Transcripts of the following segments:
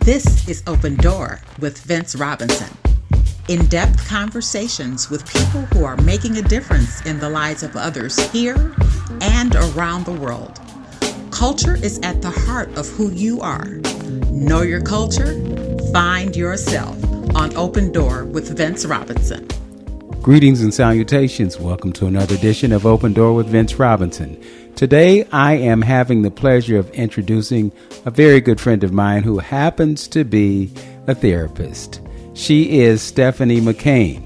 This is Open Door with Vince Robinson. In-depth conversations with people who are making a difference in the lives of others here and around the world. Culture is at the heart of who you are. Know your culture, find yourself on Open Door with Vince Robinson. Greetings and salutations. Welcome to another edition of Open Door with Vince Robinson. Today, I am having the pleasure of introducing a very good friend of mine who happens to be a therapist. She is Stephanie McCain,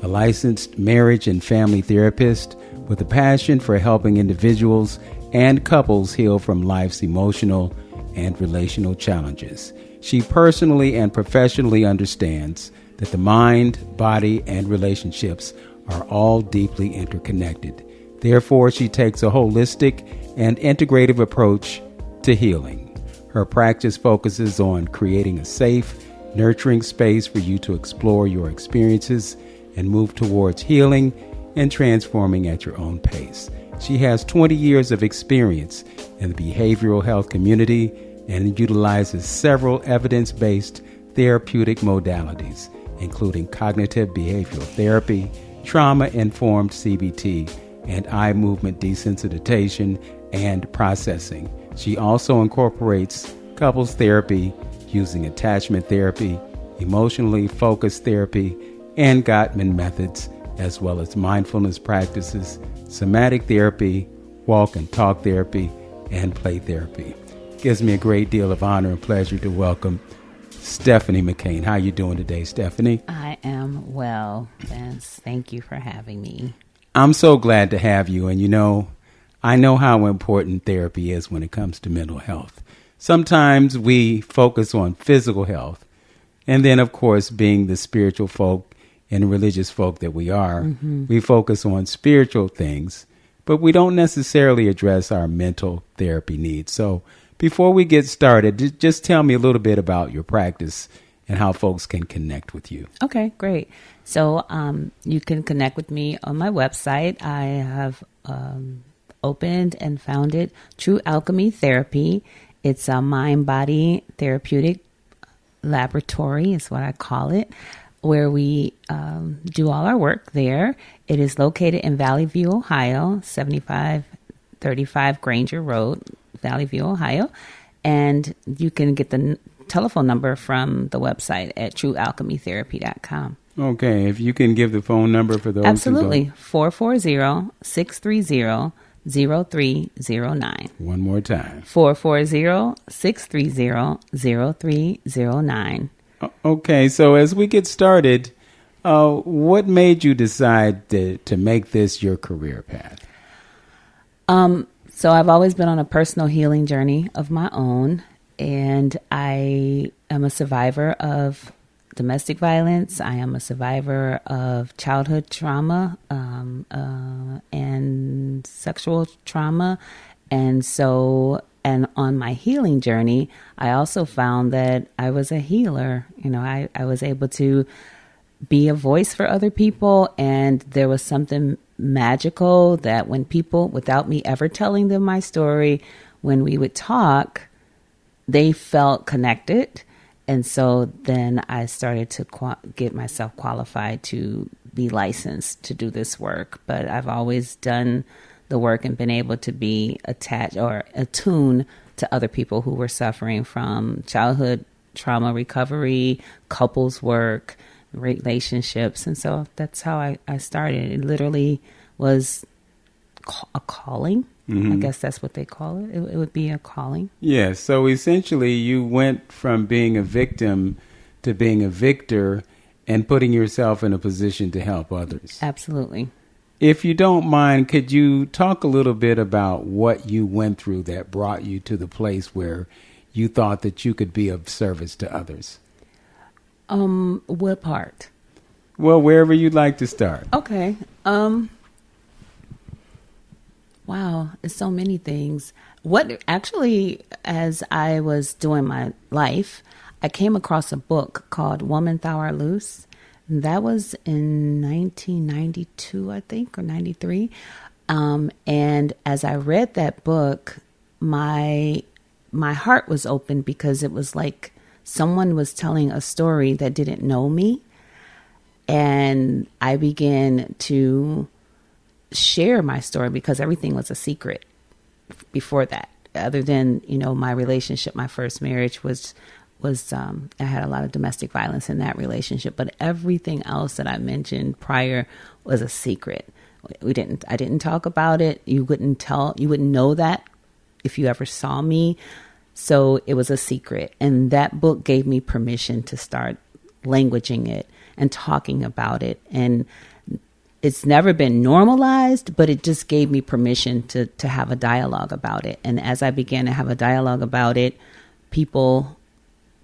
a licensed marriage and family therapist with a passion for helping individuals and couples heal from life's emotional and relational challenges. She personally and professionally understands that the mind, body, and relationships are all deeply interconnected. Therefore, she takes a holistic and integrative approach to healing. Her practice focuses on creating a safe, nurturing space for you to explore your experiences and move towards healing and transforming at your own pace. She has 20 years of experience in the behavioral health community and utilizes several evidence-based therapeutic modalities, including cognitive behavioral therapy, trauma-informed CBT, and eye movement desensitization and processing. She also incorporates couples therapy using attachment therapy, emotionally focused therapy, and Gottman methods, as well as mindfulness practices, somatic therapy, walk and talk therapy, and play therapy. It gives me a great deal of honor and pleasure to welcome Stephanie McCain. How are you doing today, Stephanie? I am well, Vince. Thank you for having me. I'm so glad to have you. And I know how important therapy is when it comes to mental health. Sometimes we focus on physical health. And then, of course, being the spiritual folk and religious folk that we are, we focus on spiritual things, but we don't necessarily address our mental therapy needs. So before we get started, just tell me a little bit about your practice and how folks can connect with you. Okay, great. So you can connect with me on my website. I have opened and founded True Alchemy Therapy. It's a mind-body therapeutic laboratory is what I call it, where we do all our work there. It is located in Valley View, Ohio, 7535 Granger Road, Valley View, Ohio. And you can get the telephone number from the website at truealchemytherapy.com. Okay, if you can give the phone number for those. Absolutely. 440-630-0309. One more time. 440-630-0309. Okay, so as we get started, what made you decide to make this your career path? So I've always been on a personal healing journey of my own, and I am a survivor of domestic violence. I am a survivor of childhood trauma and sexual trauma. And on my healing journey, I also found that I was a healer. I was able to be a voice for other people. And there was something magical that when people, without me ever telling them my story, when we would talk, they felt connected. And so then I started to get myself qualified to be licensed to do this work. But I've always done the work and been able to be attached or attuned to other people who were suffering from childhood trauma recovery, couples work, relationships. And so that's how I started. It literally was a calling. I guess that's what they call it. It would be a calling. Yeah. So essentially you went from being a victim to being a victor and putting yourself in a position to help others. Absolutely. If you don't mind, could you talk a little bit about what you went through that brought you to the place where you thought that you could be of service to others? What part? Well, wherever you'd like to start. Okay. Wow, it's so many things. What actually, as I was doing my life, I came across a book called Woman Thou Art Loose. And that was in 1992, I think, or 93. And as I read that book, my heart was open because it was like someone was telling a story that didn't know me. And I began to share my story because everything was a secret before that. Other than, my relationship, my first marriage was I had a lot of domestic violence in that relationship, but everything else that I mentioned prior was a secret. I didn't talk about it. You wouldn't know that if you ever saw me. So it was a secret. And that book gave me permission to start languaging it and talking about it. And it's never been normalized, but it just gave me permission to have a dialogue about it. And as I began to have a dialogue about it, people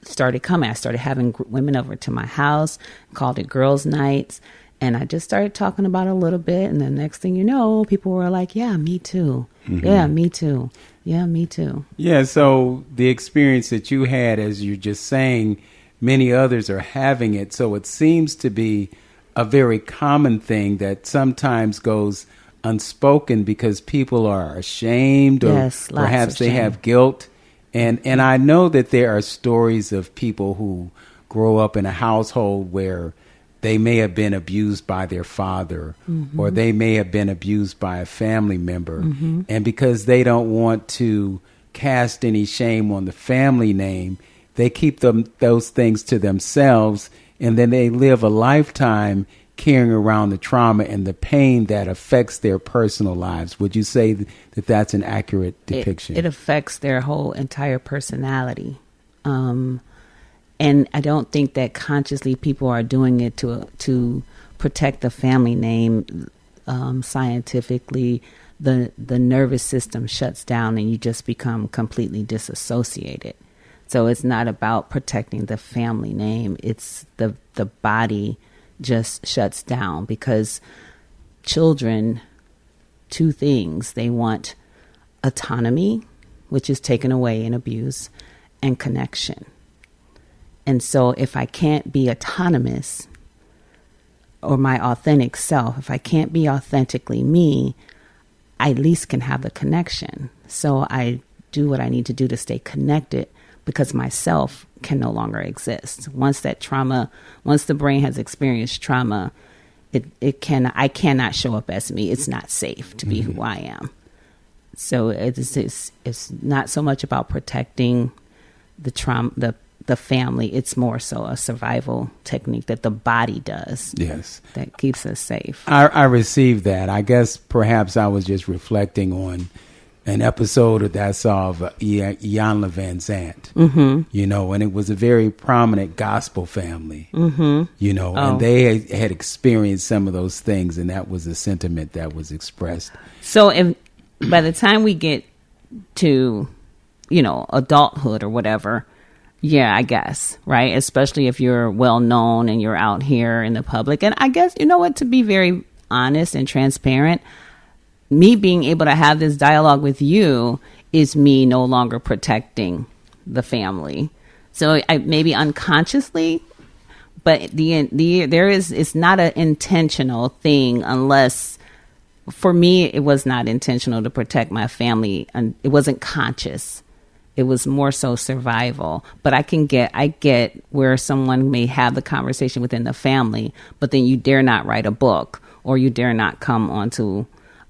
started coming. I started having women over to my house, called it girls' nights. And I just started talking about it a little bit. And the next thing you know, people were like, yeah, me too. Mm-hmm. Yeah, me too. Yeah, me too. Yeah, so the experience that you had, as you're just saying, many others are having it. So it seems to be a very common thing that sometimes goes unspoken because people are ashamed, or perhaps they have guilt. And I know that there are stories of people who grow up in a household where they may have been abused by their father, mm-hmm. or they may have been abused by a family member. Mm-hmm. And because they don't want to cast any shame on the family name, they keep those things to themselves, and then they live a lifetime carrying around the trauma and the pain that affects their personal lives. Would you say that that's an accurate depiction? It affects their whole entire personality. And I don't think that consciously people are doing it to protect the family name. Scientifically, the nervous system shuts down and you just become completely disassociated. So it's not about protecting the family name. It's the body just shuts down because children, two things. They want autonomy, which is taken away in abuse, and connection. And so if I can't be autonomous or my authentic self, if I can't be authentically me, I at least can have the connection. So I do what I need to do to stay connected because myself can no longer exist. Once the brain has experienced trauma, I cannot show up as me. It's not safe to be who I am. So it's not so much about protecting the trauma, the family. It's more so a survival technique that the body does. Yes. That keeps us safe. I received that. I guess perhaps I was just reflecting on an episode that I saw of Iyanla Vanzant, mm-hmm. And it was a very prominent gospel family, mm-hmm. And they had experienced some of those things, and that was a sentiment that was expressed. So if by the time we get to, adulthood or whatever, yeah, I guess, right? Especially if you're well known and you're out here in the public. And I guess, to be very honest and transparent, me being able to have this dialogue with you is me no longer protecting the family. So I maybe unconsciously, but it's not an intentional thing unless, for me, it was not intentional to protect my family, and it wasn't conscious. It was more so survival. But I get where someone may have the conversation within the family, but then you dare not write a book or you dare not come onto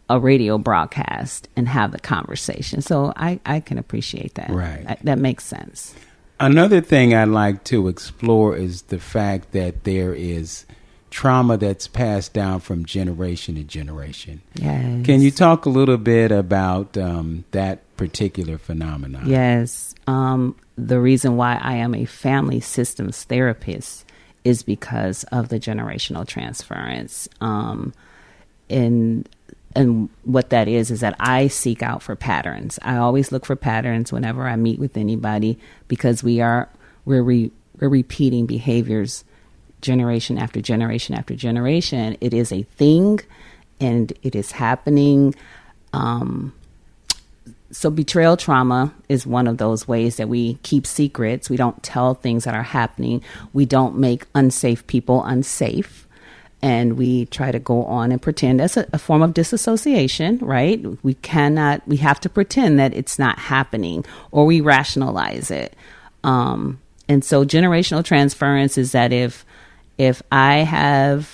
a radio broadcast and have the conversation. So I can appreciate that. Right. That makes sense. Another thing I'd like to explore is the fact that there is trauma that's passed down from generation to generation. Yes. Can you talk a little bit about that particular phenomenon? Yes. The reason why I am a family systems therapist is because of the generational transference. And what that is that I seek out for patterns. I always look for patterns whenever I meet with anybody because we're repeating behaviors generation after generation after generation. It is a thing and it is happening. So betrayal trauma is one of those ways that we keep secrets. We don't tell things that are happening. We don't make unsafe people unsafe. And we try to go on and pretend. That's a form of disassociation, right? We have to pretend that it's not happening, or we rationalize it. And And so generational transference is that if I'm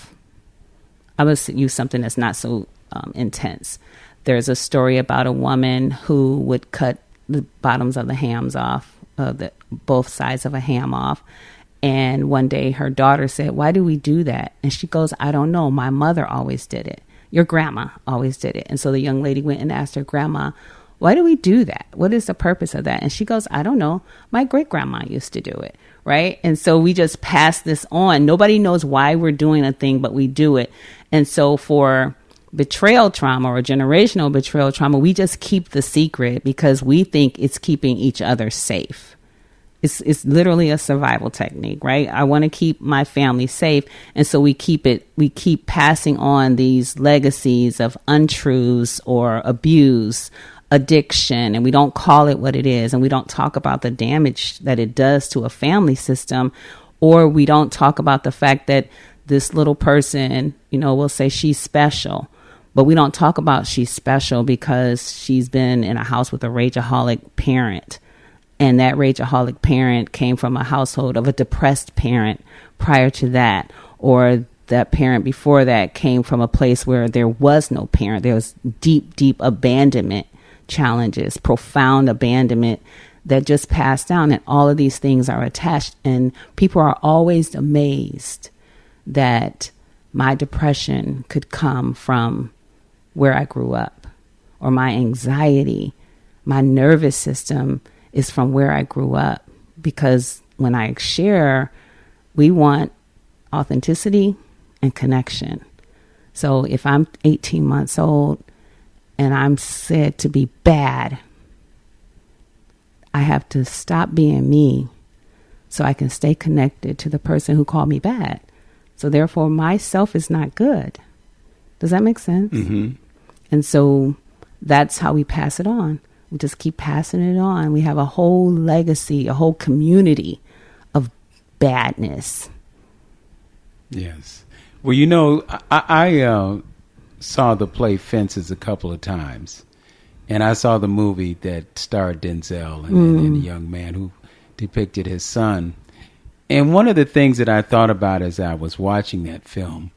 going to use something that's not so intense. There's a story about a woman who would cut the bottoms of the hams off, both sides of a ham off. And one day her daughter said, "Why do we do that?" And she goes, "I don't know. My mother always did it. Your grandma always did it." And so the young lady went and asked her grandma, "Why do we do that? What is the purpose of that?" And she goes, "I don't know. My great grandma used to do it." Right. And so we just pass this on. Nobody knows why we're doing a thing, but we do it. And so for betrayal trauma or generational betrayal trauma, we just keep the secret because we think it's keeping each other safe. It's literally a survival technique, right? I want to keep my family safe. And so we keep passing on these legacies of untruths or abuse, addiction, and we don't call it what it is. And we don't talk about the damage that it does to a family system, or we don't talk about the fact that this little person, will say she's special, but we don't talk about she's special because she's been in a house with a rageaholic parent. And that rageaholic parent came from a household of a depressed parent prior to that, or that parent before that came from a place where there was no parent. There was deep, deep abandonment challenges, profound abandonment that just passed down. And all of these things are attached. And people are always amazed that my depression could come from where I grew up, or my anxiety, my nervous system is from where I grew up. Because when I share, we want authenticity and connection. So if I'm 18 months old and I'm said to be bad, I have to stop being me so I can stay connected to the person who called me bad. So therefore, myself is not good. Does that make sense? Mm-hmm. And so that's how we pass it on. We just keep passing it on. We have a whole legacy, a whole community of badness. Yes. Well, I saw the play Fences a couple of times. And I saw the movie that starred Denzel and a young man who depicted his son. And one of the things that I thought about as I was watching that film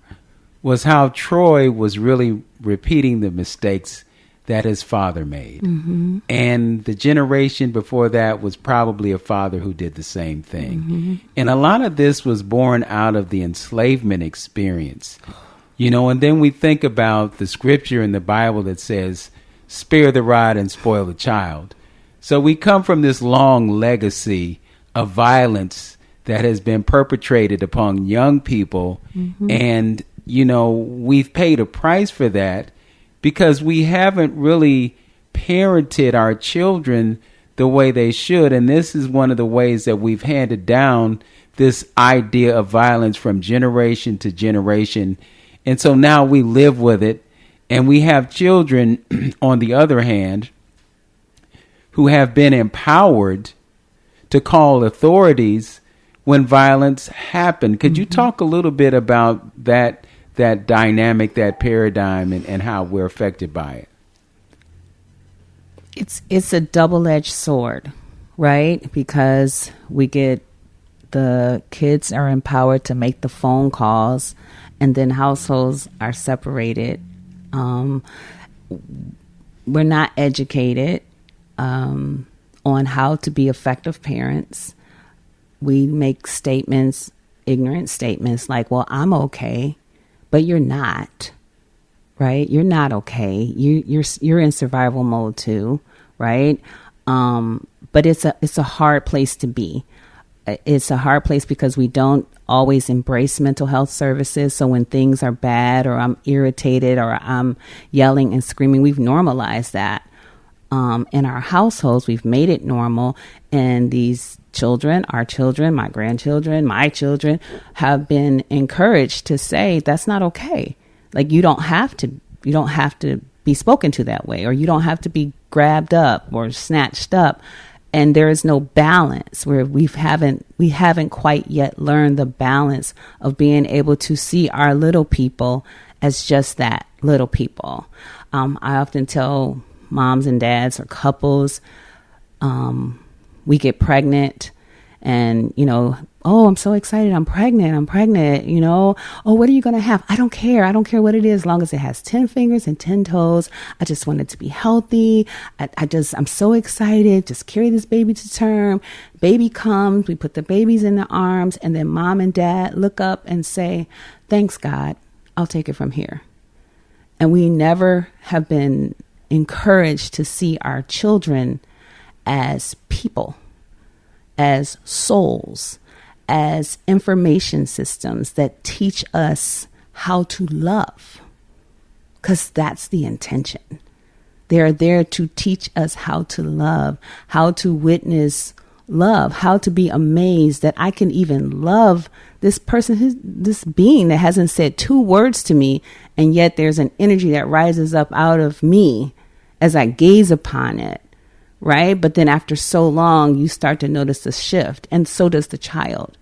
was how Troy was really repeating the mistakes that his father made. Mm-hmm. And the generation before that was probably a father who did the same thing. Mm-hmm. And a lot of this was born out of the enslavement experience. And then we think about the scripture in the Bible that says, spare the rod and spoil the child. So we come from this long legacy of violence that has been perpetrated upon young people. Mm-hmm. And, we've paid a price for that because we haven't really parented our children the way they should. And this is one of the ways that we've handed down this idea of violence from generation to generation. And so now we live with it. And we have children, on the other hand, who have been empowered to call authorities when violence happened. Could you talk a little bit about that dynamic, that paradigm, and how we're affected by it? It's a double-edged sword, right? Because the kids are empowered to make the phone calls, and then households are separated. We're not educated on how to be effective parents. We make statements, ignorant statements like, well, I'm okay, but you're not, right? You're not okay. You're in survival mode too, right? But it's a hard place to be. It's a hard place because we don't always embrace mental health services. So when things are bad, or I'm irritated, or I'm yelling and screaming, we've normalized that. In our households, we've made it normal. And these children, our children, my grandchildren, my children, have been encouraged to say, that's not okay. Like, you don't have to be spoken to that way, or you don't have to be grabbed up or snatched up. And there is no balance where we haven't quite yet learned the balance of being able to see our little people as just that, little people. I often tell moms and dads or couples, we get pregnant And, oh, I'm so excited. I'm pregnant. Oh, what are you going to have? I don't care. I don't care what it is, as long as it has 10 fingers and 10 toes. I just want it to be healthy. I'm so excited. Just carry this baby to term. Baby comes, we put the babies in the arms, and then mom and dad look up and say, thanks, God. I'll take it from here. And we never have been encouraged to see our children as people, as souls, as information systems that teach us how to love, because that's the intention. They're there to teach us how to love, how to witness love, how to be amazed that I can even love this person, this being that hasn't said 2 words to me, and yet there's an energy that rises up out of me as I gaze upon it, right? But then after so long, you start to notice a shift, and so does the child,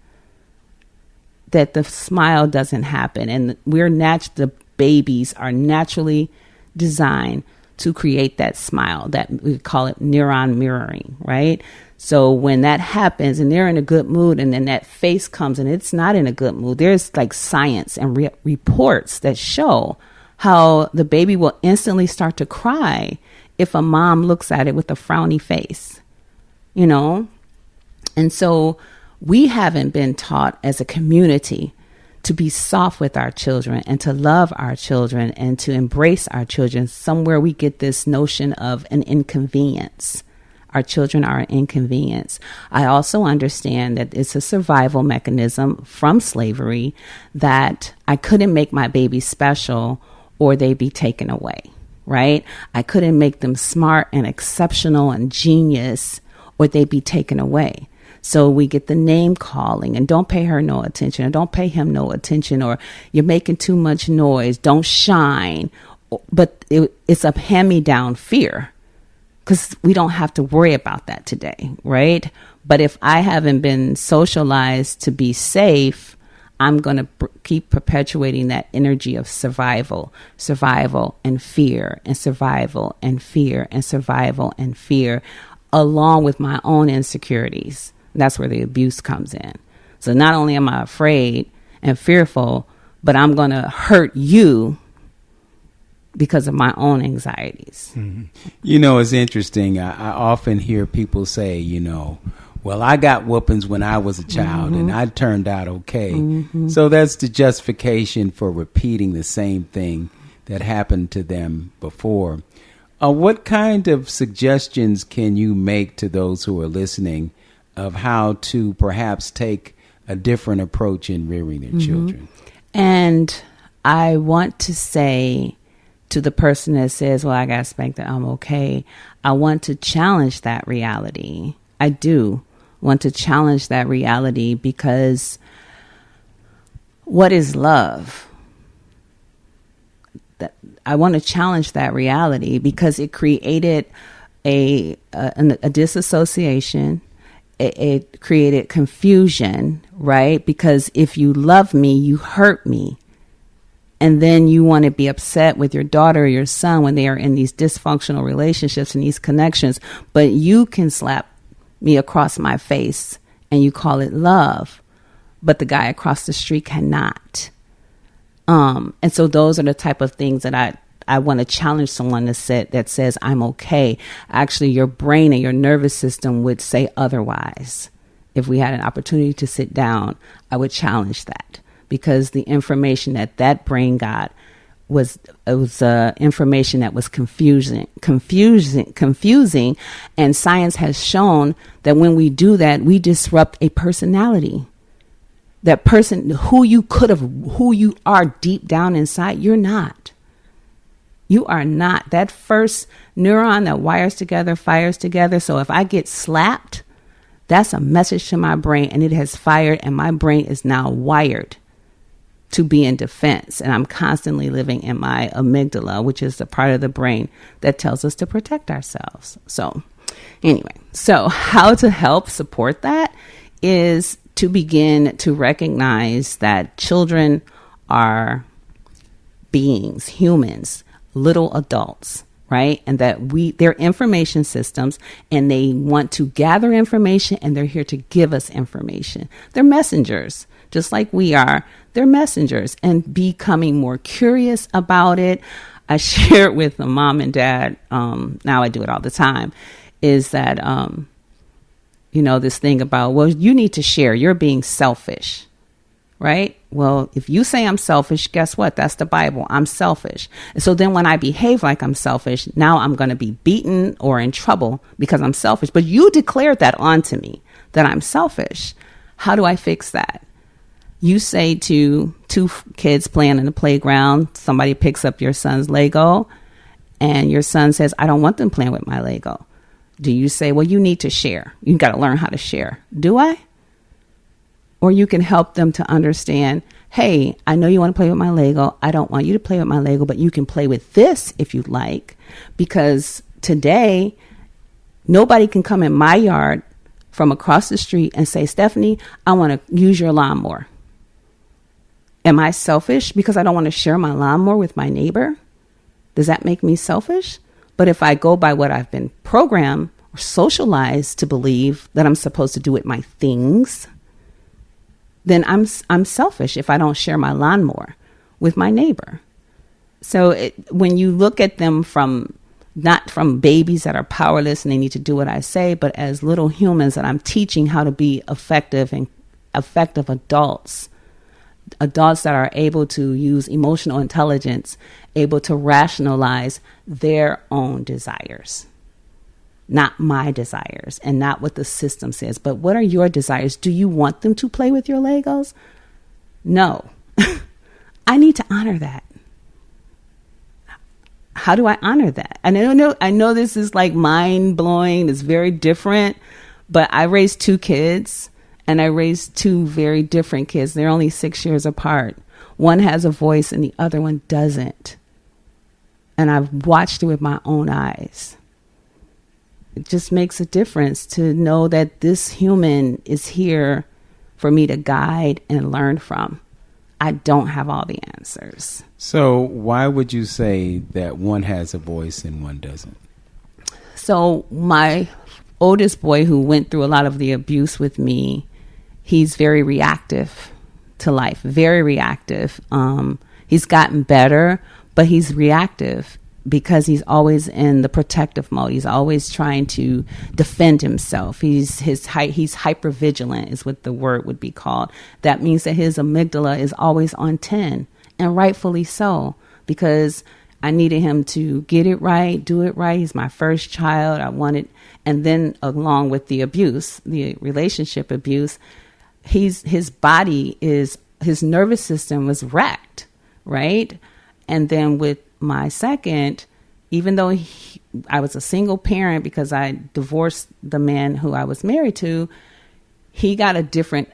that the smile doesn't happen. And the babies are naturally designed to create that smile, that we call it neuron mirroring, right? So when that happens and they're in a good mood, and then that face comes and it's not in a good mood, there's like science and reports that show how the baby will instantly start to cry if a mom looks at it with a frowny face, And so we haven't been taught as a community to be soft with our children and to love our children and to embrace our children. Somewhere we get this notion of an inconvenience. Our children are an inconvenience. I also understand that it's a survival mechanism from slavery, that I couldn't make my baby special or they'd be taken away, right? I couldn't make them smart and exceptional and genius or they'd be taken away. So we get the name calling, and don't pay her no attention, or don't pay him no attention, or you're making too much noise, don't shine. But it's a hand-me-down fear, because we don't have to worry about that today, right? But if I haven't been socialized to be safe, I'm going to keep perpetuating that energy of survival and fear, and survival and fear, and survival and fear, along with my own insecurities. That's where the abuse comes in. So not only am I afraid and fearful, but I'm going to hurt you because of my own anxieties. Mm-hmm. It's interesting. I often hear people say, well, I got whoopings when I was a child, and I turned out okay. Mm-hmm. So that's the justification for repeating the same thing that happened to them before. What kind of suggestions can you make to those who are listening of how to perhaps take a different approach in rearing their children? And I want to say to the person that says, well, I got spanked, that I'm okay, I want to challenge that reality. I do want to challenge that reality, because what is love? I want to challenge that reality because it created a disassociation. It created confusion, right? Because if you love me, you hurt me. And then you want to be upset with your daughter or your son when they are in these dysfunctional relationships and these connections. But you can slap me across my face and you call it love, but the guy across the street cannot. And so those are the type of things that I want to challenge someone that says, I'm okay. Actually, your brain and your nervous system would say otherwise. If we had an opportunity to sit down, I would challenge that, because the information that brain got was information that was confusing. And science has shown that when we do that, we disrupt a personality. That person who you are deep down inside, you're not. You are not. That first neuron that wires together, fires together. So if I get slapped, that's a message to my brain, and it has fired, and my brain is now wired to be in defense. And I'm constantly living in my amygdala, which is the part of the brain that tells us to protect ourselves. So anyway, so how to help support that is to begin to recognize that children are beings, humans, little adults, right? And that they're information systems, and they want to gather information, and they're here to give us information. They're messengers, just like we are. They're messengers, and becoming more curious about it. I shared with the mom and dad, now I do it all the time, is that, this thing about, well, you need to share. You're being selfish, right? Well, if you say I'm selfish, guess what? That's the Bible. I'm selfish. And so then when I behave like I'm selfish, now I'm going to be beaten or in trouble because I'm selfish. But you declared that onto me, that I'm selfish. How do I fix that? You say to two kids playing in the playground, somebody picks up your son's Lego, and your son says, I don't want them playing with my Lego. Do you say, well, you need to share. You got to learn how to share. Do I? Or you can help them to understand, hey, I know you want to play with my Lego. I don't want you to play with my Lego, but you can play with this if you'd like. Because today, nobody can come in my yard from across the street and say, Stephanie, I want to use your lawnmower. Am I selfish because I don't want to share my lawnmower with my neighbor? Does that make me selfish? But if I go by what I've been programmed or socialized to believe that I'm supposed to do with my things, then I'm selfish if I don't share my lawnmower with my neighbor. So when you look at them not from babies that are powerless and they need to do what I say, but as little humans that I'm teaching how to be effective adults that are able to use emotional intelligence, able to rationalize their own desires, not my desires and not what the system says. But what are your desires? Do you want them to play with your Legos? No. I need to honor that. How do I honor that? And I know this is like mind blowing. It's very different, but I raised two kids. And I raised two very different kids. They're only 6 years apart. One has a voice and the other one doesn't. And I've watched it with my own eyes. It just makes a difference to know that this human is here for me to guide and learn from. I don't have all the answers. So why would you say that one has a voice and one doesn't? So my oldest boy, who went through a lot of the abuse with me, he's very reactive to life, very reactive. He's gotten better, but he's reactive because he's always in the protective mode. He's always trying to defend himself. He's hypervigilant is what the word would be called. That means that his amygdala is always on 10, and rightfully so, because I needed him to get it right, do it right. He's my first child. I wanted, and then along with the abuse, the relationship abuse, his nervous system was wrecked, right? And then with my second, even though I was a single parent because I divorced the man who I was married to, he got a different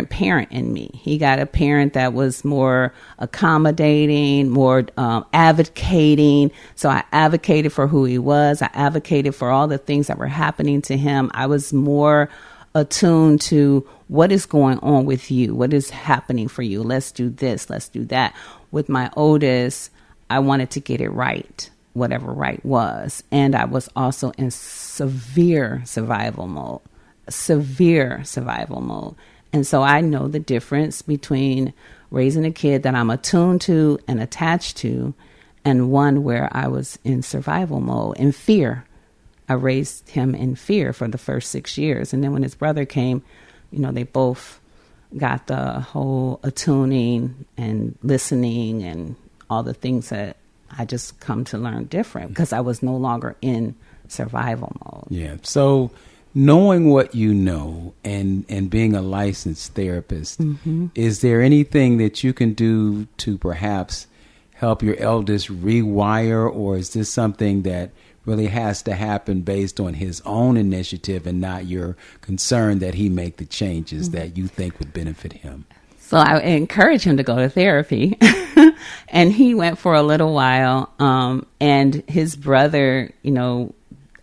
parent in me. He got a parent that was more accommodating, more advocating. So I advocated for who he was. I advocated for all the things that were happening to him. I was more attuned to what is going on with you, what is happening for you. Let's do this, let's do that. With my oldest, I wanted to get it right, whatever right was. And I was also in severe survival mode. And so I know the difference between raising a kid that I'm attuned to and attached to, and one where I was in survival mode, in fear. I raised him in fear for the first 6 years. And then when his brother came, they both got the whole attuning and listening and all the things that I just come to learn different because I was no longer in survival mode. Yeah. So knowing what you know and being a licensed therapist, is there anything that you can do to perhaps help your eldest rewire, or is this something that really has to happen based on his own initiative and not your concern that he make the changes that you think would benefit him? So I encourage him to go to therapy. And he went for a little while. And his brother, he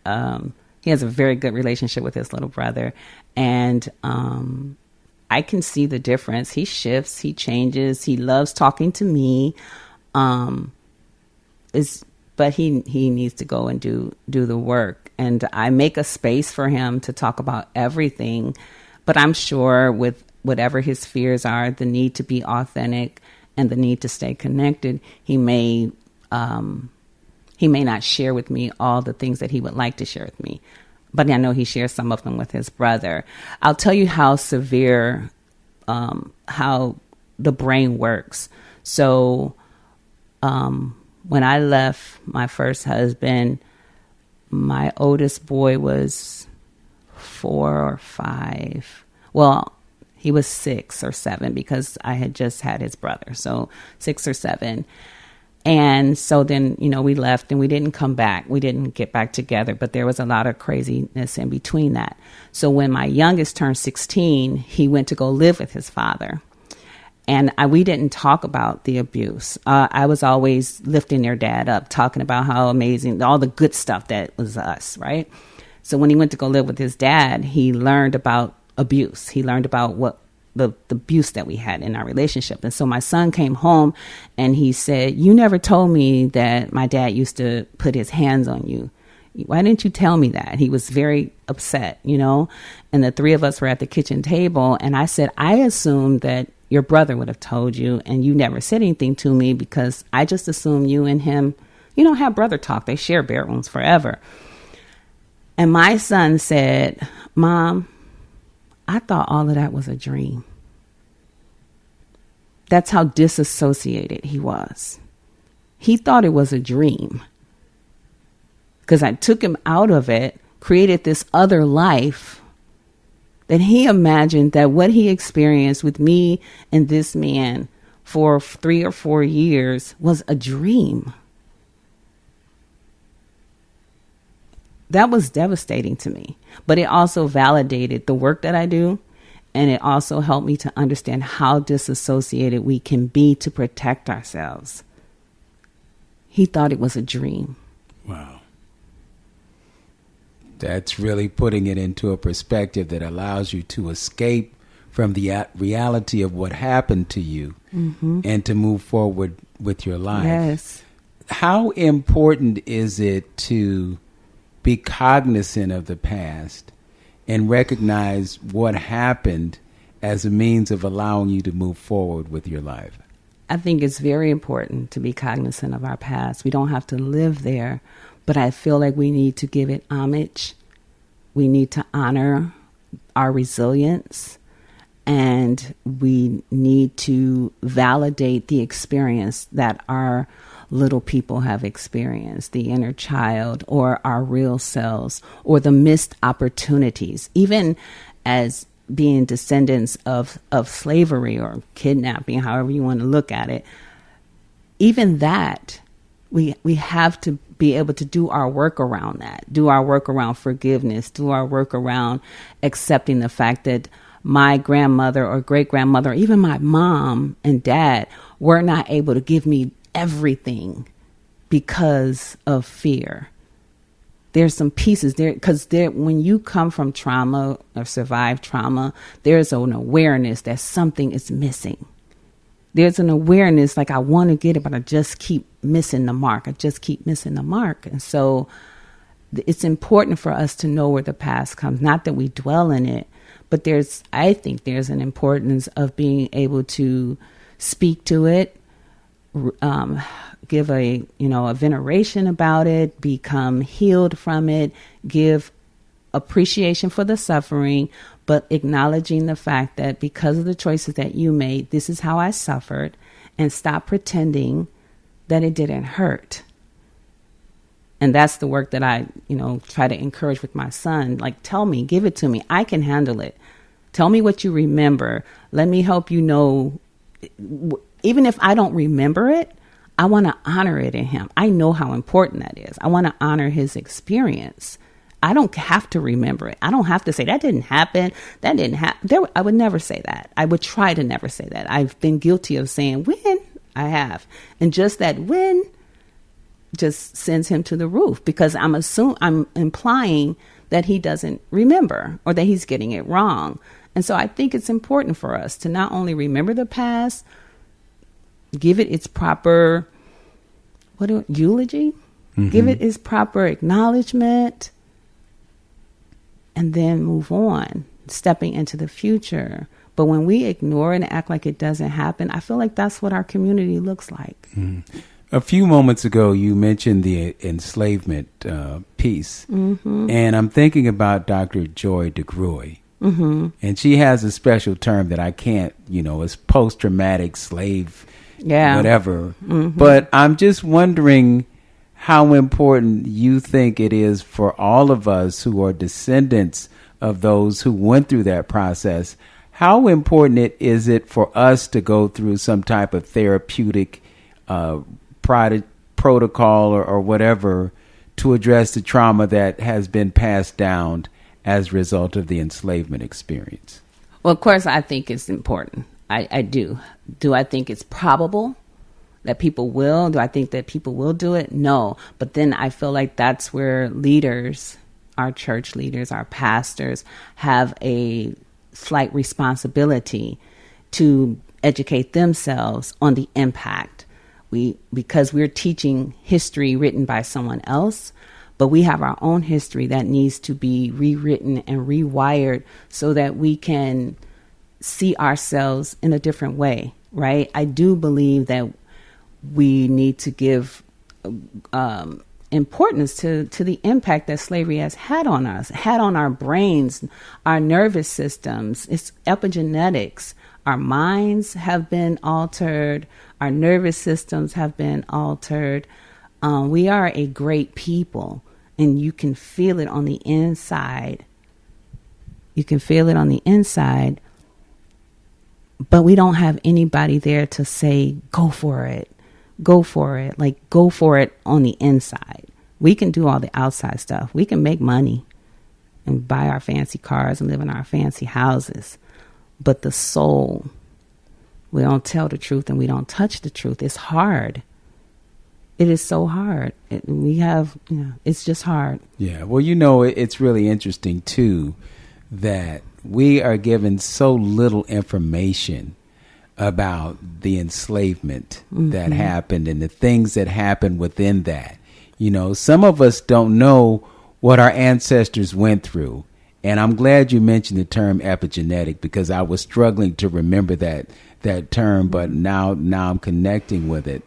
has a very good relationship with his little brother. And I can see the difference. He shifts, he changes, he loves talking to me. But but he needs to go and do the work. And I make a space for him to talk about everything, but I'm sure with whatever his fears are, the need to be authentic and the need to stay connected, he may not share with me all the things that he would like to share with me, but I know he shares some of them with his brother. I'll tell you how severe, how the brain works. So when I left my first husband, my oldest boy was 4 or 5. Well, he was 6 or 7 because I had just had his brother. So 6 or 7. And so then, we left and we didn't come back. We didn't get back together, but there was a lot of craziness in between that. So when my youngest turned 16, he went to go live with his father. And we didn't talk about the abuse. I was always lifting their dad up, talking about how amazing, all the good stuff that was us, right? So when he went to go live with his dad, he learned about abuse. He learned about what the abuse that we had in our relationship. And so my son came home and he said, "You never told me that my dad used to put his hands on you. Why didn't you tell me that?" He was very upset, and the three of us were at the kitchen table. And I said, "I assumed that your brother would have told you, and you never said anything to me because I just assumed you and him, have brother talk. They share bedrooms forever." And my son said, "Mom, I thought all of that was a dream." That's how disassociated he was. He thought it was a dream because I took him out of it, created this other life that he imagined that what he experienced with me and this man for 3 or 4 years was a dream. That was devastating to me, but it also validated the work that I do. And it also helped me to understand how disassociated we can be to protect ourselves. He thought it was a dream. Wow. That's really putting it into a perspective that allows you to escape from the reality of what happened to you and to move forward with your life. Yes. How important is it to be cognizant of the past and recognize what happened as a means of allowing you to move forward with your life? I think it's very important to be cognizant of our past. We don't have to live there, but I feel like we need to give it homage. We need to honor our resilience, and we need to validate the experience that our little people have experienced, the inner child or our real selves or the missed opportunities, even as being descendants of slavery or kidnapping, however you want to look at it. Even that, we have to be able to do our work around that, do our work around forgiveness, do our work around accepting the fact that my grandmother or great-grandmother, or even my mom and dad were not able to give me everything because of fear. There's some pieces there because when you come from trauma or survive trauma, there's an awareness that something is missing. There's an awareness like I want to get it, but I just keep missing the mark. And so it's important for us to know where the past comes. Not that we dwell in it, but I think there's an importance of being able to speak to it, give a veneration about it, become healed from it, give appreciation for the suffering, but acknowledging the fact that because of the choices that you made, this is how I suffered, and stop pretending that it didn't hurt. And that's the work that I, try to encourage with my son. Like, tell me, give it to me. I can handle it. Tell me what you remember. Let me help you know. Even if I don't remember it, I want to honor it in him. I know how important that is. I want to honor his experience. I don't have to remember it. I don't have to say that didn't happen. That didn't happen. I would never say that. I would try to never say that. I've been guilty of saying when. I have. And just that when just sends him to the roof because I'm implying that he doesn't remember or that he's getting it wrong. And so I think it's important for us to not only remember the past, give it its proper eulogy. Give it its proper acknowledgement, and then move on, stepping into the future. But when we ignore it and act like it doesn't happen, I feel like that's what our community looks like. A few moments ago, you mentioned the enslavement piece, and I'm thinking about Dr. Joy DeGruy. And she has a special term that I can't, it's post-traumatic slave, whatever. But I'm just wondering how important you think it is for all of us who are descendants of those who went through that process. How important is it for us to go through some type of therapeutic protocol or whatever to address the trauma that has been passed down as a result of the enslavement experience? Well, of course, I think it's important. I do. Do I think it's probable that people will? Do I think that people will do it? No. But then I feel like that's where leaders, our church leaders, our pastors, have a slight responsibility to educate themselves on the impact. Because we're teaching history written by someone else, but we have our own history that needs to be rewritten and rewired so that we can see ourselves in a different way, right? I do believe that we need to give importance to the impact that slavery has had on us, had on our brains, our nervous systems. It's epigenetics. Our minds have been altered. Our nervous systems have been altered. We are a great people, and you can feel it on the inside. You can feel it on the inside, but we don't have anybody there to say, go for it. Go for it. Like, go for it on the inside. We can do all the outside stuff. We can make money and buy our fancy cars and live in our fancy houses. But the soul, we don't tell the truth and we don't touch the truth. It's hard. It is so hard. It's just hard. Yeah. Well, it's really interesting, too, that we are given so little information about the enslavement that happened and the things that happened within that. Some of us don't know what our ancestors went through. And I'm glad you mentioned the term epigenetic, because I was struggling to remember that term, but now I'm connecting with it.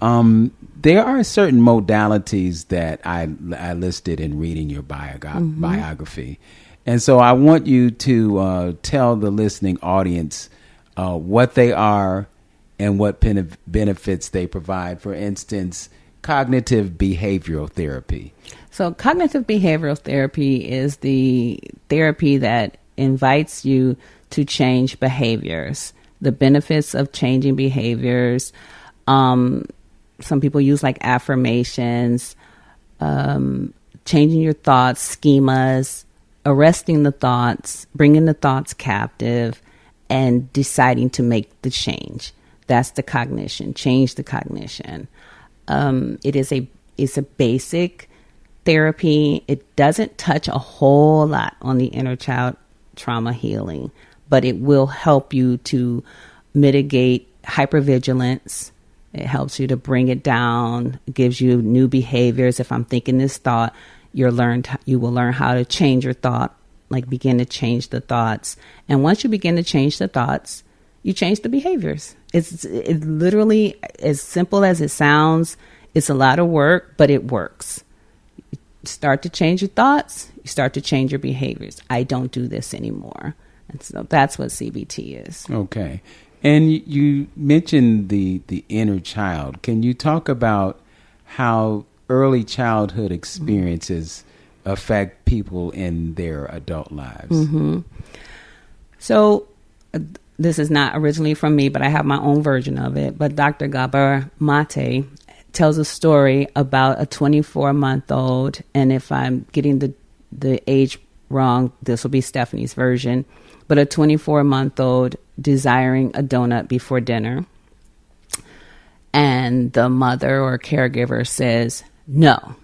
There are certain modalities that I listed in reading your biography. And so I want you to tell the listening audience what they are and what benefits they provide. For instance, cognitive behavioral therapy. So cognitive behavioral therapy is the therapy that invites you to change behaviors, the benefits of changing behaviors. Some people use like affirmations, changing your thoughts, schemas, arresting the thoughts, bringing the thoughts captive, and deciding to make the change. That's the cognition, change the cognition. It's a basic therapy. It doesn't touch a whole lot on the inner child trauma healing, but it will help you to mitigate hypervigilance. It helps you to bring it down. It gives you new behaviors. If I'm thinking this thought, you will learn how to change your thought, like begin to change the thoughts. And once you begin to change the thoughts, you change the behaviors. It's literally as simple as it sounds. It's a lot of work, but it works. You start to change your thoughts, you start to change your behaviors. I don't do this anymore. And so that's what CBT is. Okay. And you mentioned the inner child. Can you talk about how early childhood experiences affect people in their adult lives? So this is not originally from me, but I have my own version of it. But Dr. Gabor Mate tells a story about a 24-month-old. And if I'm getting the age wrong, this will be Stephanie's version. But a 24-month-old desiring a donut before dinner. And the mother or caregiver says, no.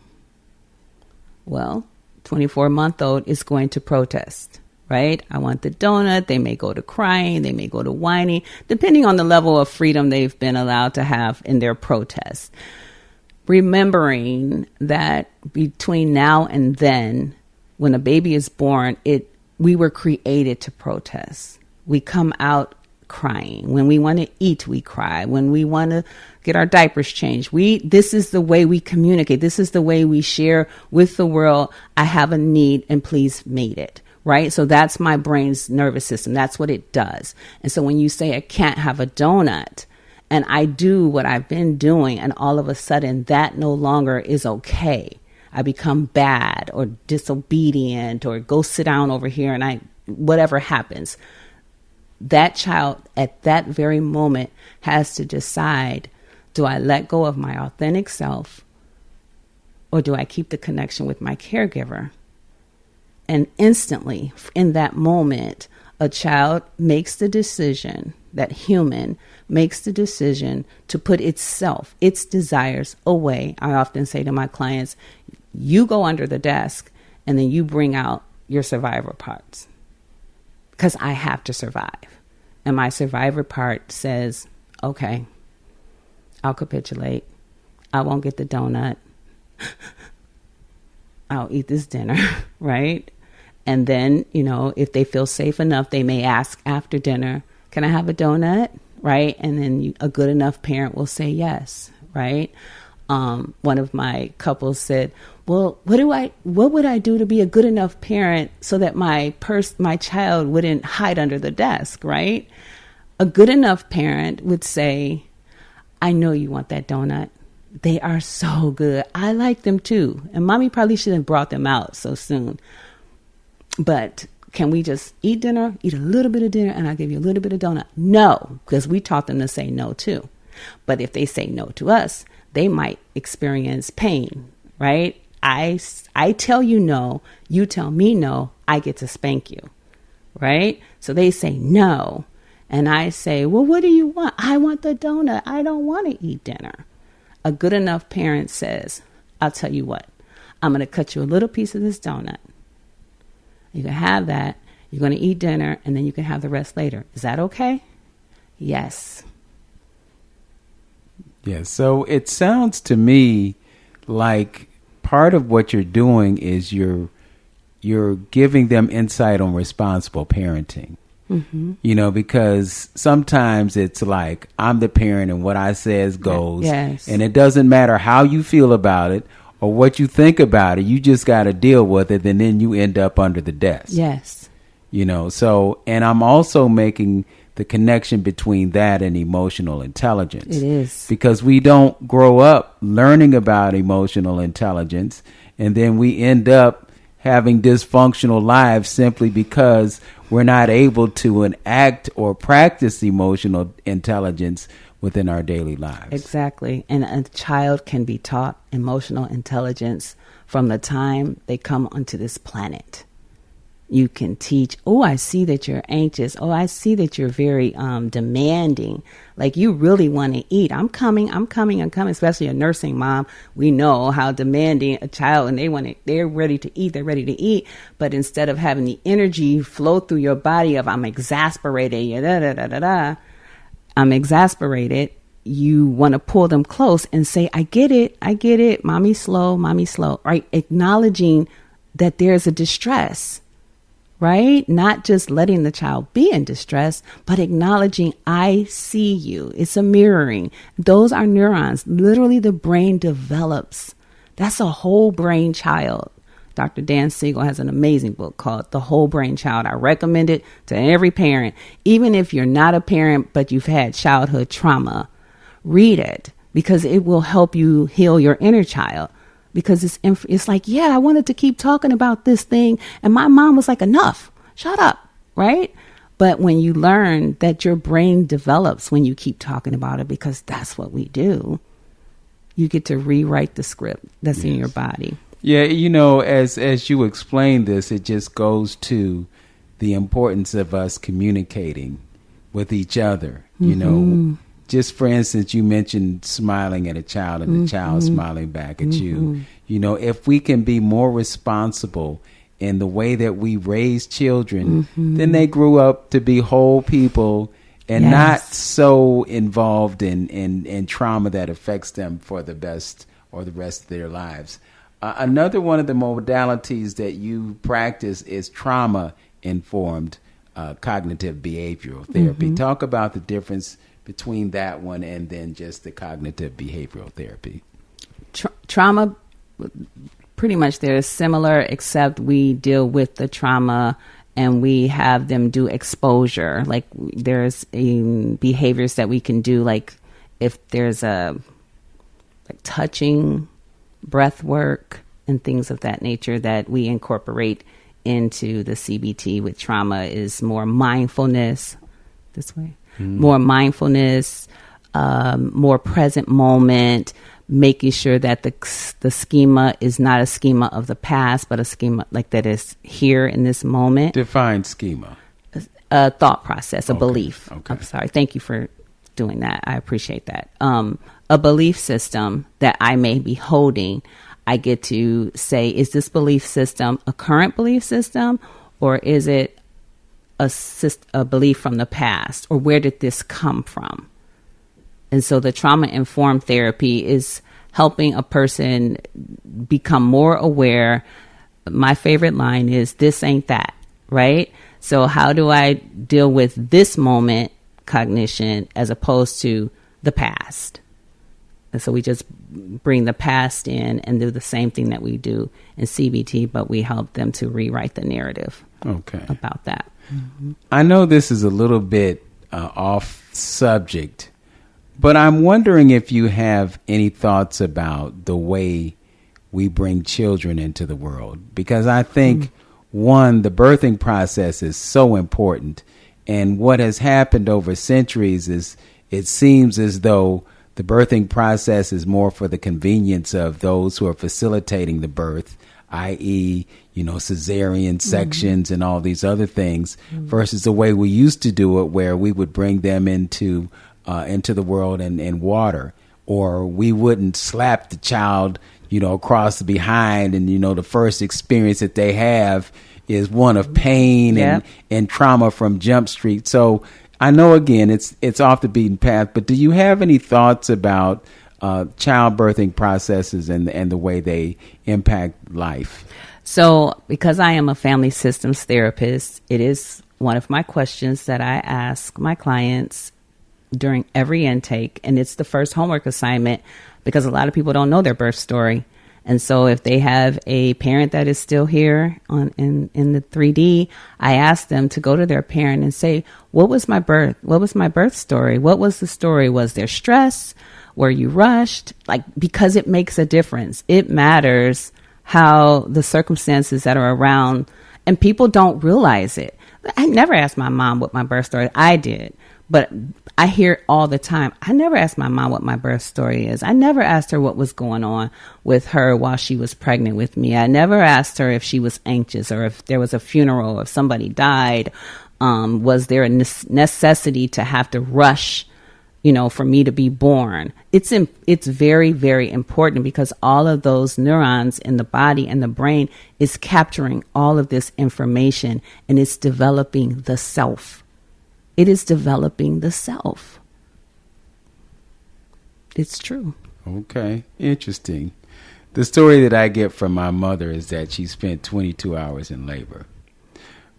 Well, 24-month-old is going to protest, right? I want the donut. They may go to crying. They may go to whining, depending on the level of freedom they've been allowed to have in their protest. remembering that between now and then, when a baby is born, we were created to protest. We come out crying. When we want to eat, we cry. When we want to get our diapers changed, this is the way we communicate. This is the way we share with the world. I have a need and please meet it. Right? So that's my brain's nervous system. That's what it does. And so when you say I can't have a donut, and I do what I've been doing, and all of a sudden that no longer is okay. I become bad or disobedient or go sit down over here and whatever happens. That child at that very moment has to decide, do I let go of my authentic self or do I keep the connection with my caregiver? And instantly, in that moment, a child makes the decision, that human makes the decision to put itself, its desires away. I often say to my clients, you go under the desk and then you bring out your survivor parts because I have to survive. And my survivor part says, okay, I'll capitulate. I won't get the donut. I'll eat this dinner, right? And then, if they feel safe enough, they may ask after dinner, can I have a donut? Right? And then a good enough parent will say yes, right? One of my couples said, well, what would I do to be a good enough parent so that my child wouldn't hide under the desk, right? A good enough parent would say, I know you want that donut. They are so good. I like them too. And mommy probably shouldn't have brought them out so soon. But can we just eat dinner, eat a little bit of dinner, and I'll give you a little bit of donut? No, because we taught them to say no too. But if they say no to us, they might experience pain, right? I tell you no, you tell me no, I get to spank you, right? So they say no. And I say, well, what do you want? I want the donut. I don't want to eat dinner. A good enough parent says, I'll tell you what, I'm going to cut you a little piece of this donut. You can have that. You're going to eat dinner, and then you can have the rest later. Is that okay? Yes. Yeah. So it sounds to me like part of what you're doing is you're giving them insight on responsible parenting. Mm-hmm. Because sometimes it's like I'm the parent and what I says goes. Yes. And it doesn't matter how you feel about it or what you think about it. You just got to deal with it, and then you end up under the desk. Yes. So, and I'm also making the connection between that and emotional intelligence. It is. Because we don't grow up learning about emotional intelligence, and then we end up having dysfunctional lives simply because we're not able to enact or practice emotional intelligence within our daily lives. Exactly. And a child can be taught emotional intelligence from the time they come onto this planet. You can teach, oh, I see that you're anxious. Oh, I see that you're very demanding. Like you really want to eat. I'm coming. Especially a nursing mom. We know how demanding a child, and they're ready to eat. They're ready to eat. But instead of having the energy flow through your body of I'm exasperated, I'm exasperated, you want to pull them close and say, I get it. Mommy's slow, right? Acknowledging that there's a distress. Right? Not just letting the child be in distress, but acknowledging, I see you. It's a mirroring. Those are neurons. Literally, the brain develops. That's a whole brain child. Dr. Dan Siegel has an amazing book called The Whole Brain Child. I recommend it to every parent. Even if you're not a parent, but you've had childhood trauma, read it because it will help you heal your inner child. Because it's like, yeah, I wanted to keep talking about this thing. And my mom was like, enough, shut up, right? But when you learn that your brain develops when you keep talking about it, because that's what we do, you get to rewrite the script that's in your body. Yeah, as you explain this, it just goes to the importance of us communicating with each other, Just for instance, you mentioned smiling at a child and the child smiling back at you. If we can be more responsible in the way that we raise children, then they grew up to be whole people and not so involved in trauma that affects them for the best or the rest of their lives. Another one of the modalities that you practice is trauma-informed cognitive behavioral therapy. Talk about the difference between that one and then just the cognitive behavioral therapy. Trauma, pretty much they're similar, except we deal with the trauma and we have them do exposure. Like there's behaviors that we can do, like if there's like touching, breath work, and things of that nature that we incorporate into the CBT with trauma is more mindfulness this way, more mindfulness, more present moment, making sure that the schema is not a schema of the past, but a schema like that is here in this moment. Define schema. A thought process, a belief. Okay. I'm sorry. Thank you for doing that. I appreciate that. A belief system that I may be holding, I get to say, is this belief system a current belief system, or is it a belief from the past, or where did this come from? And so the trauma-informed therapy is helping a person become more aware. My favorite line is, this ain't that, right? So how do I deal with this moment cognition as opposed to the past? And so we just bring the past in and do the same thing that we do in CBT, but we help them to rewrite the narrative about that. I know this is a little bit off subject, but I'm wondering if you have any thoughts about the way we bring children into the world. Because I think, one, the birthing process is so important. And what has happened over centuries is it seems as though the birthing process is more for the convenience of those who are facilitating the birth, i.e., cesarean sections and all these other things, versus the way we used to do it, where we would bring them into the world and water, or we wouldn't slap the child, across the behind, and the first experience that they have is one of pain and trauma from Jump Street. So I know, again, it's off the beaten path, but do you have any thoughts about childbirthing processes and the way they impact life? So because I am a family systems therapist, it is one of my questions that I ask my clients during every intake, and it's the first homework assignment because a lot of people don't know their birth story. And so if they have a parent that is still here in the 3D, I ask them to go to their parent and say, what was my birth? What was my birth story? What was the story? Was there stress? Were you rushed? Because it makes a difference. It matters how the circumstances that are around, and people don't realize it. I never asked my mom what my birth story. I did. But I hear it all the time. I never asked my mom what my birth story is. I never asked her what was going on with her while she was pregnant with me. I never asked her if she was anxious or if there was a funeral, if somebody died. Was there a necessity to have to rush, for me to be born? It's very, very important because all of those neurons in the body and the brain is capturing all of this information, and it's developing the self. It is developing the self. It's true. Okay. Interesting. The story that I get from my mother is that she spent 22 hours in labor.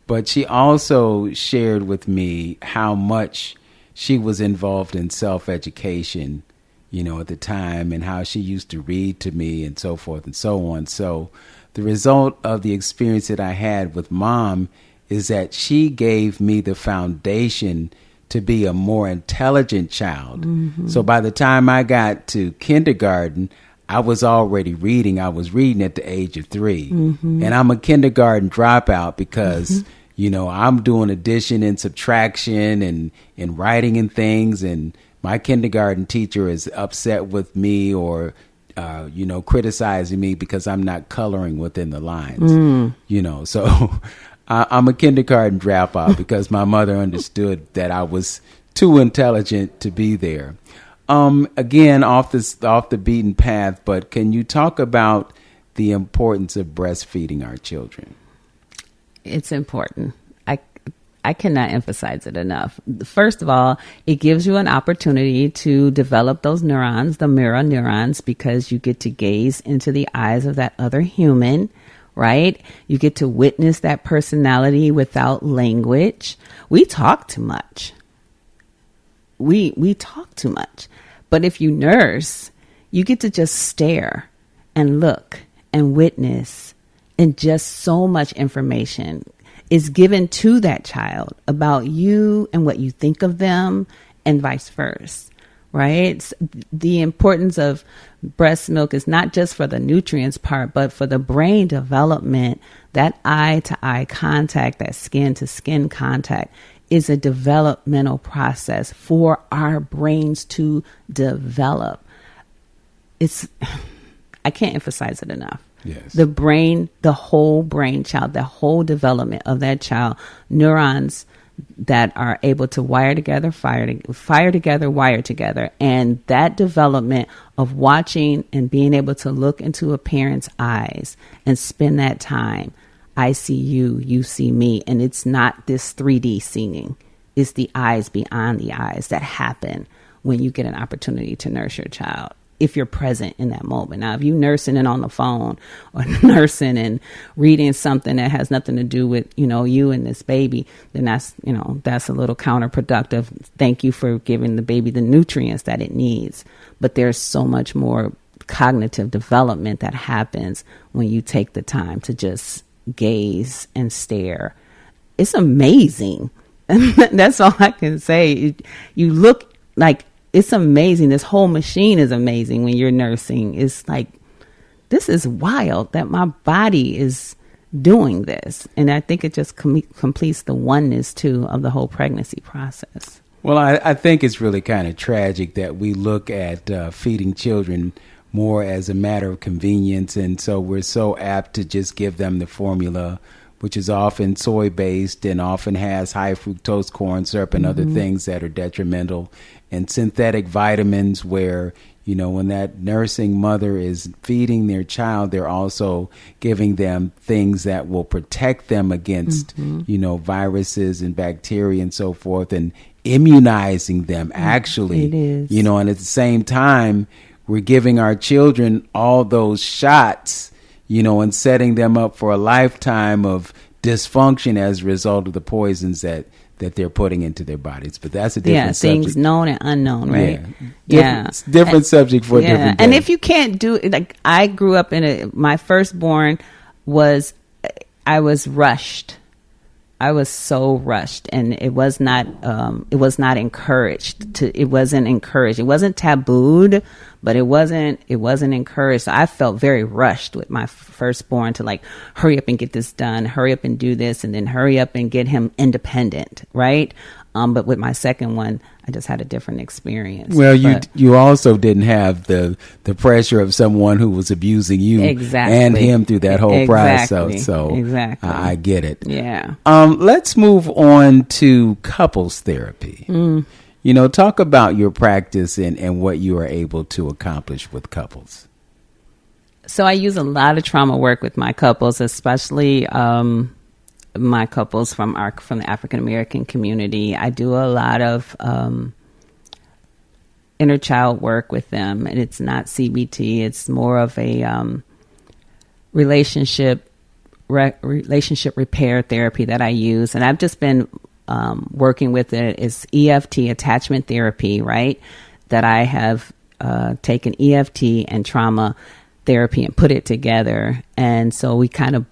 But she also shared with me how much she was involved in self-education, at the time, and how she used to read to me and so forth and so on. So the result of the experience that I had with Mom is that she gave me the foundation to be a more intelligent child. So by the time I got to kindergarten, I was already reading. I was reading at the age of 3. And I'm a kindergarten dropout because, I'm doing addition and subtraction and writing and things. And my kindergarten teacher is upset with me or, criticizing me because I'm not coloring within the lines, so... I'm a kindergarten dropout because my mother understood that I was too intelligent to be there. Again, off the beaten path, but can you talk about the importance of breastfeeding our children? It's important. I cannot emphasize it enough. First of all, it gives you an opportunity to develop those neurons, the mirror neurons, because you get to gaze into the eyes of that other human, right? You get to witness that personality without language. We talk too much. We talk too much. But if you nurse, you get to just stare and look and witness, and just so much information is given to that child about you and what you think of them, and vice versa, right? The importance of breast milk is not just for the nutrients part, but for the brain development. That eye-to-eye contact, that skin-to-skin contact is a developmental process for our brains to develop. I can't emphasize it enough. Yes. The brain, the whole brain child, the whole development of that child, neurons that are able to wire together, fire together, wire together. And that development of watching and being able to look into a parent's eyes and spend that time. I see you, you see me. And it's not this 3D seeing. It's the eyes beyond the eyes that happen when you get an opportunity to nurse your child, if you're present in that moment. Now, if you nursing it on the phone or nursing and reading something that has nothing to do with, you and this baby, then that's a little counterproductive. Thank you for giving the baby the nutrients that it needs. But there's so much more cognitive development that happens when you take the time to just gaze and stare. It's amazing. That's all I can say. You look like, it's amazing. This whole machine is amazing when you're nursing. It's like, this is wild that my body is doing this. And I think it just completes the oneness, too, of the whole pregnancy process. Well, I think it's really kind of tragic that we look at feeding children more as a matter of convenience. And so we're so apt to just give them the formula, which is often soy-based and often has high fructose corn syrup and other things that are detrimental, and synthetic vitamins where, when that nursing mother is feeding their child, they're also giving them things that will protect them against, viruses and bacteria and so forth, and immunizing them actually. It is. And at the same time, we're giving our children all those shots, and setting them up for a lifetime of dysfunction as a result of the poisons that they're putting into their bodies. But that's a different subject. Things known and unknown, right? Different subject for a different day. And if you can't do it, like I grew up my firstborn I was rushed. I was so rushed, and it was not encouraged. It wasn't encouraged. It wasn't tabooed, but it wasn't encouraged. So I felt very rushed with my firstborn to hurry up and get this done, hurry up and do this, and then hurry up and get him independent, right? But with my second one, I just had a different experience. Well, you also didn't have the pressure of someone who was abusing you and him through that whole process. So exactly. I get it. Yeah. Let's move on to couples therapy. Talk about your practice and what you are able to accomplish with couples. So I use a lot of trauma work with my couples, especially my couples from the African American community. I do a lot of inner child work with them, and it's not CBT. It's more of a relationship repair therapy that I use, and I've just been working with it. It's EFT, attachment therapy, right? That I have taken EFT and trauma therapy and put it together, and so we kind of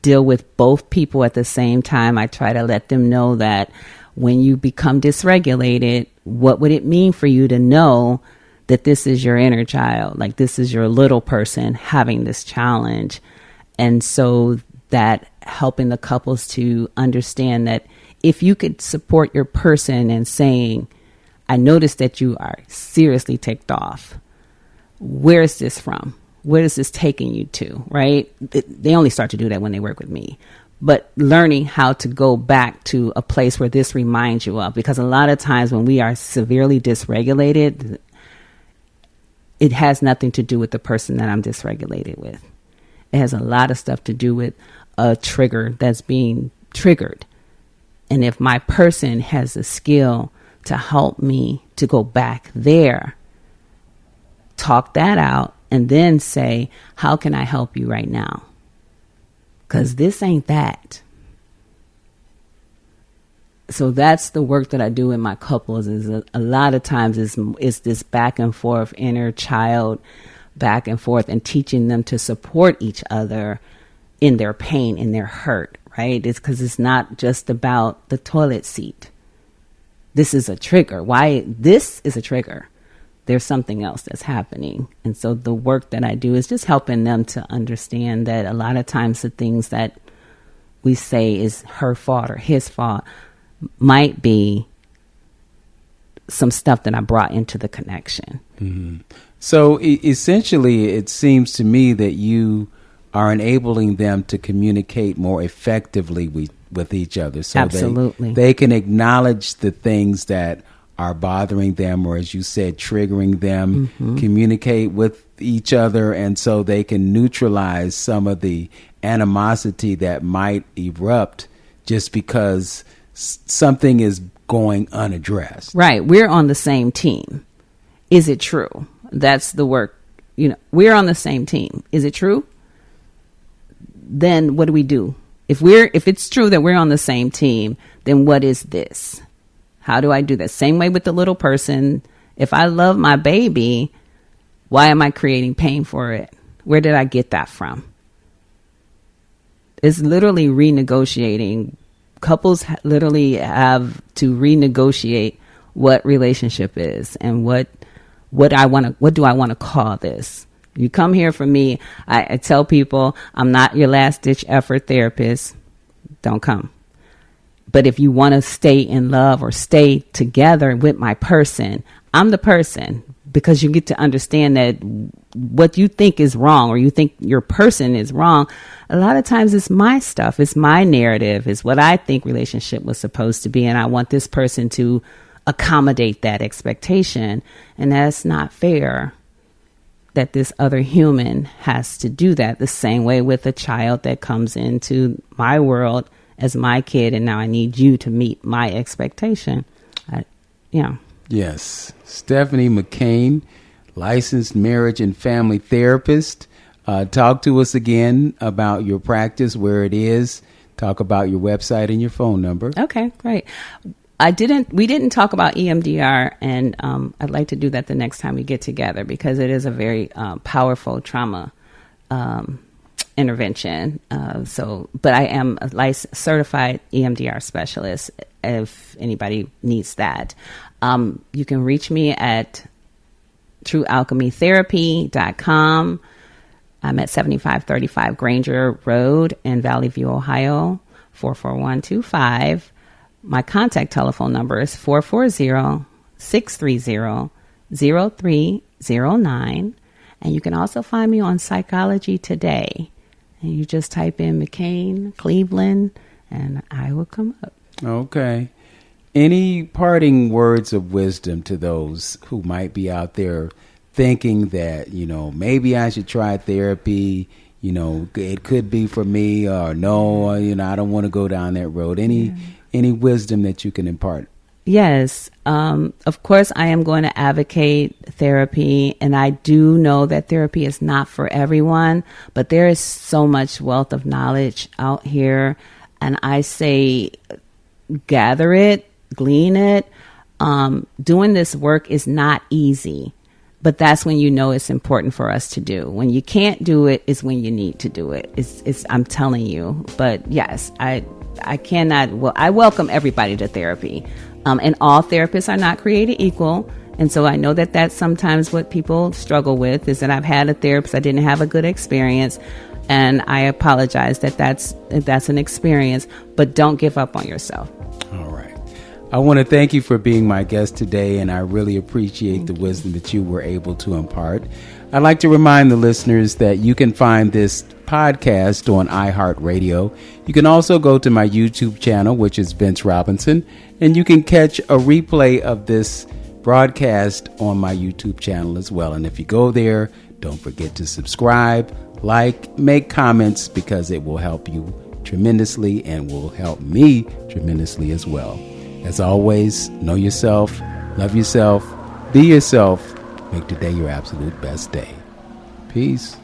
deal with both people at the same time. I try to let them know that when you become dysregulated, what would it mean for you to know that this is your inner child, like this is your little person having this challenge. And so that helping the couples to understand that if you could support your person and saying, I noticed that you are seriously ticked off. Where is this from? Where is this taking you to, right? They only start to do that when they work with me. But learning how to go back to a place where this reminds you of, because a lot of times when we are severely dysregulated, it has nothing to do with the person that I'm dysregulated with. It has a lot of stuff to do with a trigger that's being triggered. And if my person has the skill to help me to go back there, talk that out, and then say, how can I help you right now? Because this ain't that. So that's the work that I do in my couples. Is a lot of times is this back and forth, inner child back and forth, and teaching them to support each other in their pain, in their hurt, right? It's because it's not just about the toilet seat. This is a trigger. Why? This is a trigger. There's something else that's happening. And so the work that I do is just helping them to understand that a lot of times the things that we say is her fault or his fault might be some stuff that I brought into the connection. Mm-hmm. So essentially, it seems to me that you are enabling them to communicate more effectively with each other. So absolutely. They can acknowledge the things that are bothering them, or as you said, triggering them, communicate with each other, and so they can neutralize some of the animosity that might erupt just because something is going unaddressed. Right. We're on the same team. Is it true? That's the work. We're on the same team. Is it true? Then what do we do? If it's true that we're on the same team, then what is this? How do I do that? Same way with the little person. If I love my baby, why am I creating pain for it? Where did I get that from? It's literally renegotiating. Couples literally have to renegotiate what relationship is and what do I want to call this? You come here for me. I tell people I'm not your last ditch effort therapist. Don't come. But if you want to stay in love or stay together with my person, I'm the person, because you get to understand that what you think is wrong or you think your person is wrong, a lot of times it's my stuff. It's my narrative. It's what I think relationship was supposed to be. And I want this person to accommodate that expectation. And that's not fair that this other human has to do that. The same way with a child that comes into my world as my kid, and now I need you to meet my expectation. Yes. Stephanie McCain, licensed marriage and family therapist. Talk to us again about your practice, where it is. Talk about your website and your phone number. Okay, great. We didn't talk about EMDR, and I'd like to do that the next time we get together, because it is a very powerful trauma intervention. But I am a certified EMDR specialist if anybody needs that. You can reach me at truealchemytherapy.com. I'm at 7535 Granger Road in Valley View, Ohio, 44125. My contact telephone number is 440-630-0309. And you can also find me on Psychology Today. And you just type in McCain, Cleveland, and I will come up. Okay. Any parting words of wisdom to those who might be out there thinking that, maybe I should try therapy, it could be for me, or no, I don't want to go down that road. Any wisdom that you can impart? Yes. Of course, I am going to advocate therapy, and I do know that therapy is not for everyone, but there is so much wealth of knowledge out here, and I say gather it, glean it. Doing this work is not easy, but that's when you know it's important for us to do. When you can't do it is when you need to do it. I'm telling you. But yes, I cannot. Well, I welcome everybody to therapy, and all therapists are not created equal. And so I know that that's sometimes what people struggle with, is that I've had a therapist, I didn't have a good experience, and I apologize that that's an experience. But don't give up on yourself. All right. I want to thank you for being my guest today, and I really appreciate the wisdom that you were able to impart. I'd like to remind the listeners that you can find this podcast on iHeartRadio. You can also go to my YouTube channel, which is Vince Robinson, and you can catch a replay of this broadcast on my YouTube channel as well. And if you go there, don't forget to subscribe, like, make comments, because it will help you tremendously and will help me tremendously as well. As always, know yourself, love yourself, be yourself, make today your absolute best day. Peace.